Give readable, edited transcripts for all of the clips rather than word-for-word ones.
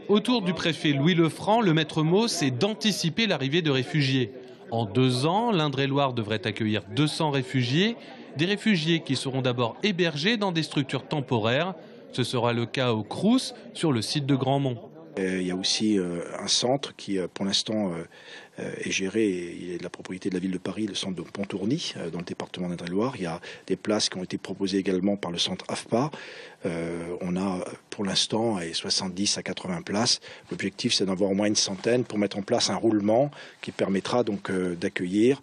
Autour du préfet Louis Lefranc, le maître mot, c'est d'anticiper l'arrivée de réfugiés. En 2 ans, l'Indre-et-Loire devrait accueillir 200 réfugiés, des réfugiés qui seront d'abord hébergés dans des structures temporaires. Ce sera le cas au Crous, sur le site de Grandmont. Il y a aussi un centre qui, pour l'instant, est géré, il est de la propriété de la ville de Paris, le centre de Pontourny, dans le département d'Indre-et-Loire. Il y a des places qui ont été proposées également par le centre AFPA. On a pour l'instant 70 à 80 places. L'objectif, c'est d'en avoir au moins une centaine pour mettre en place un roulement qui permettra donc d'accueillir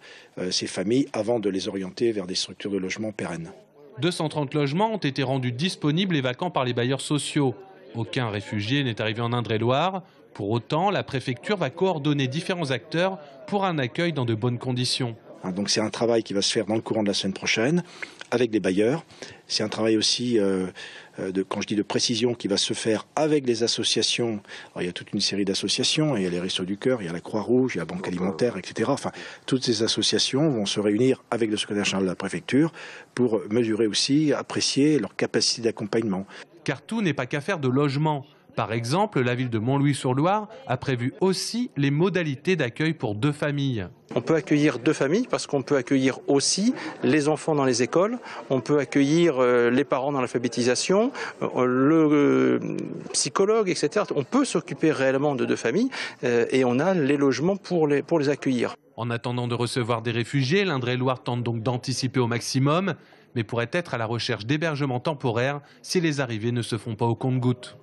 ces familles avant de les orienter vers des structures de logement pérennes. 230 logements ont été rendus disponibles et vacants par les bailleurs sociaux. Aucun réfugié n'est arrivé en Indre-et-Loire. Pour autant, la préfecture va coordonner différents acteurs pour un accueil dans de bonnes conditions. Donc c'est un travail qui va se faire dans le courant de la semaine prochaine avec les bailleurs. C'est un travail aussi, quand je dis de précision, qui va se faire avec les associations. Alors, il y a toute une série d'associations, il y a les Restos du Cœur, il y a la Croix-Rouge, il y a la Banque Alimentaire, etc. Enfin, toutes ces associations vont se réunir avec le secrétaire général de la préfecture pour mesurer aussi, apprécier leur capacité d'accompagnement. Car tout n'est pas qu'affaire de logement. Par exemple, la ville de Montlouis-sur-Loire a prévu aussi les modalités d'accueil pour 2 familles. On peut accueillir 2 familles parce qu'on peut accueillir aussi les enfants dans les écoles, on peut accueillir les parents dans l'alphabétisation, le psychologue, etc. On peut s'occuper réellement de 2 familles et on a les logements pour les accueillir. En attendant de recevoir des réfugiés, l'Indre-et-Loire tente donc d'anticiper au maximum, mais pourrait être à la recherche d'hébergements temporaires si les arrivées ne se font pas au compte-gouttes.